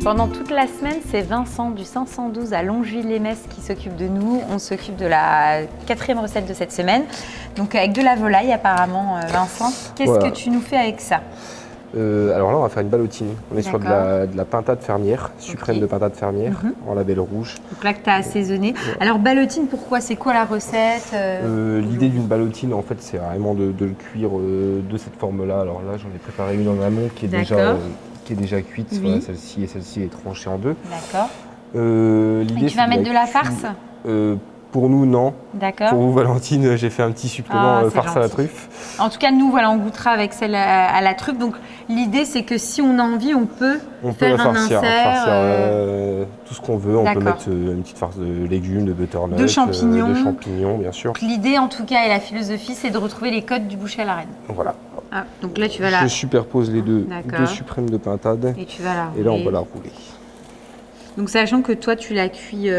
Pendant toute la semaine, c'est Vincent du 512 à Longeville-les-Metz qui s'occupe de nous. On s'occupe de la 4e recette de cette semaine. Donc avec de la volaille apparemment, Vincent. Qu'est-ce que tu nous fais avec ça? Alors là, on va faire une ballotine. On est sur de la pintade fermière, suprême de pintade fermière, en label rouge. Donc là que tu as assaisonné. Ouais. Alors ballotine, pourquoi? C'est quoi la recette? L'idée d'une ballotine, en fait, c'est vraiment de le cuire de cette forme-là. Alors là, j'en ai préparé une en amont qui est déjà cuite. Oui. Voilà, celle-ci et celle-ci est tranchée en deux. D'accord. Et tu vas mettre de la farce? Pour nous, non. D'accord. Pour vous, Valentine, j'ai fait un petit supplément farce gentil. À la truffe. En tout cas, nous, voilà, on goûtera avec celle à la truffe. Donc, l'idée, c'est que si on a envie, on peut faire un insert. Tout ce qu'on veut. On peut mettre une petite farce de légumes, de butternut, de champignons, bien sûr. L'idée, en tout cas, et la philosophie, c'est de retrouver les codes du boucher à la reine. Voilà. Ah, donc là, tu vas Je superpose les deux suprêmes de pintade. Et tu vas la rouler. Et là, on va la rouler. Donc, sachant que toi, tu la cuis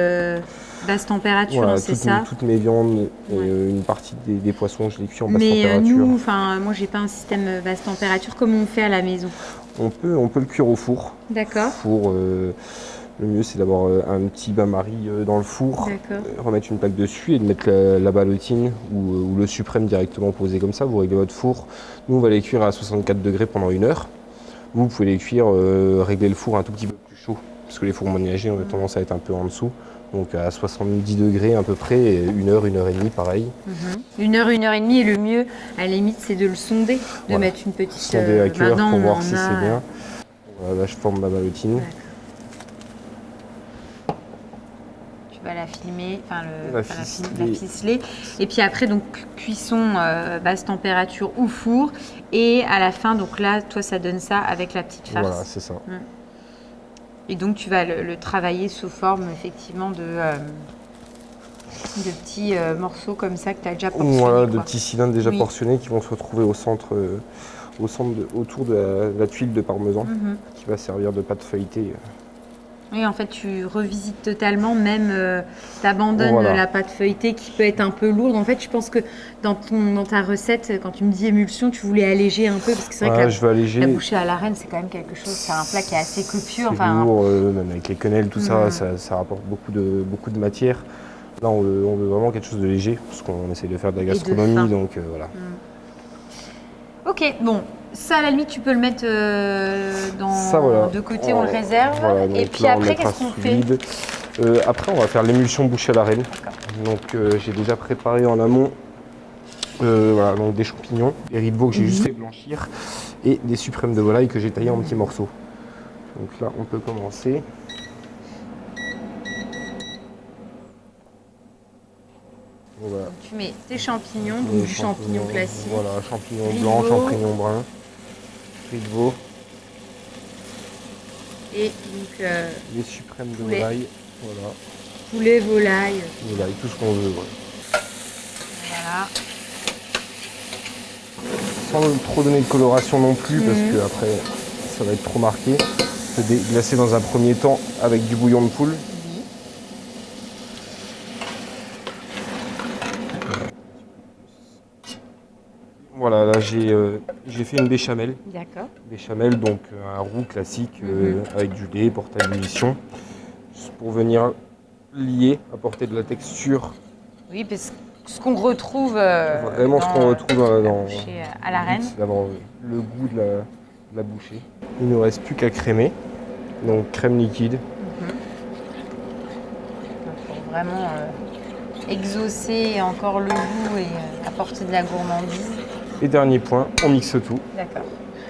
basse température, voilà, c'est ça? Toutes mes viandes et une partie des poissons, je les cuis en basse température. Mais nous, moi, j'ai pas un système basse température. Comment on fait à la maison? On peut le cuire au four. D'accord. Le mieux, c'est d'avoir un petit bain-marie dans le four, remettre une plaque dessus et de mettre la ballotine ou le suprême directement posé comme ça. Vous réglez votre four. Nous, on va les cuire à 64 degrés pendant 1 heure. Vous pouvez les cuire, régler le four un tout petit peu plus chaud, parce que les fours ménagers ont tendance à être un peu en dessous. Donc à 70 degrés à peu près, et 1 heure, 1 heure et demie, pareil. 1 heure, 1 heure et demie, et le mieux, à la limite, c'est de le sonder, de mettre une petite sonder à cœur pour voir si c'est bien. Voilà, là, je forme ma ballotine. Tu vas la filmer, la ficeler. Et puis après, donc cuisson basse température ou four. Et à la fin, donc là, toi, ça donne ça avec la petite farce. Voilà, c'est ça. Et donc, tu vas le travailler sous forme, effectivement, de petits morceaux comme ça que tu as déjà portionnés. Voilà, de petits cylindres déjà portionnés qui vont se retrouver au centre autour de la tuile de parmesan, qui va servir de pâte feuilletée. Oui, en fait, tu revisites totalement, même tu abandonnes la pâte feuilletée qui peut être un peu lourde. En fait, je pense que dans ta recette, quand tu me dis émulsion, tu voulais alléger un peu, parce que c'est vrai que la bouchée à la reine, c'est quand même quelque chose, c'est un plat qui est assez copieux. C'est lourd, même avec les quenelles, tout ça rapporte beaucoup de matière. Là, on veut vraiment quelque chose de léger, parce qu'on essaie de faire de la gastronomie, donc voilà. Ok, bon. Ça, à la limite, tu peux le mettre de côté, on le réserve. Voilà, et puis là, après, qu'est-ce qu'on fait? Après, on va faire l'émulsion bouchée à la reine. Donc, j'ai déjà préparé en amont donc des champignons, des riz de veau que j'ai juste fait blanchir, et des suprêmes de volaille que j'ai taillés en petits morceaux. Donc là, on peut commencer. Voilà. Donc, tu mets tes champignons, donc du champignon classique. Voilà, champignons blancs, champignons bruns. De veau. Et donc les suprêmes de volaille, voilà. Poulet, volaille. Volaille, tout ce qu'on veut, Voilà. Sans trop donner de coloration non plus, parce que après ça va être trop marqué. Je peux déglacer dans un premier temps avec du bouillon de poule. Voilà, là j'ai fait une béchamel. D'accord. Béchamel, donc un roux classique avec du lait porté à ébullition. Juste pour venir lier, apporter de la texture. Oui, parce que ce qu'on retrouve vraiment ce qu'on retrouve dans à la reine. C'est d'avoir le goût de la bouchée. Il ne nous reste plus qu'à crémer. Donc crème liquide. Pour vraiment exaucer encore le goût et apporter de la gourmandise. Et dernier point, on mixe tout. D'accord.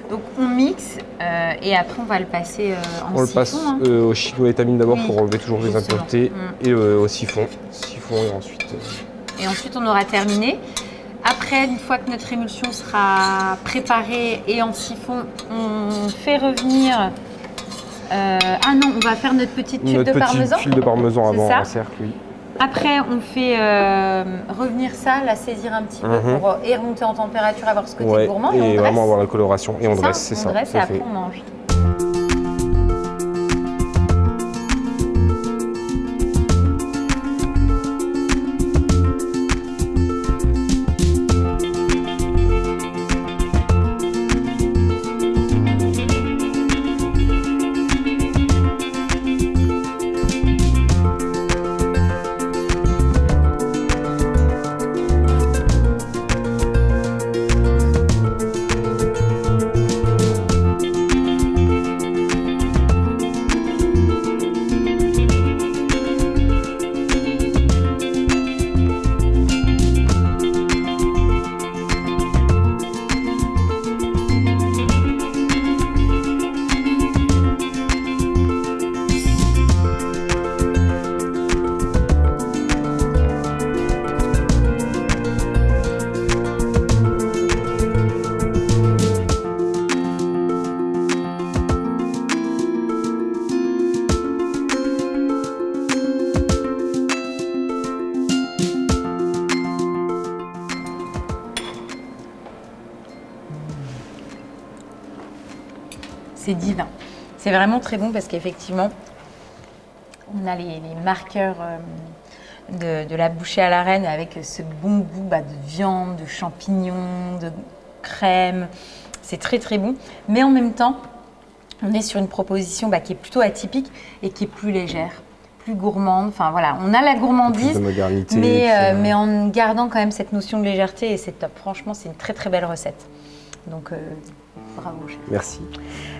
Donc on mixe et après on va le passer en siphon. On le passe au chinoétamine d'abord pour enlever toujours les impuretés et au siphon. Siphon et ensuite. Et ensuite on aura terminé. Après, une fois que notre émulsion sera préparée et en siphon, on fait revenir. Ah non, on va faire notre petite tuile de parmesan. Notre petite tuile de parmesan avant un cercle, oui. Après, on fait revenir ça, la saisir un petit peu pour et remonter en température, avoir ce côté gourmand. Et on dresse. Vraiment avoir la coloration. Et on dresse, c'est ça. On dresse et après on mange. c'est divin. C'est vraiment très bon parce qu'effectivement, on a les marqueurs de la bouchée à la reine avec ce bon goût de viande, de champignons, de crème. C'est très très bon. Mais en même temps, on est sur une proposition qui est plutôt atypique et qui est plus légère, plus gourmande. Enfin voilà, on a la gourmandise, mais en gardant quand même cette notion de légèreté et c'est top. Franchement, c'est une très très belle recette. Donc bravo. Chef. Merci.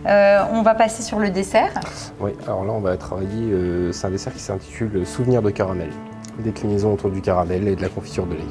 On va passer sur le dessert. Oui, alors là on va travailler, c'est un dessert qui s'intitule Souvenir de caramel. Déclinaison autour du caramel et de la confiture de lait.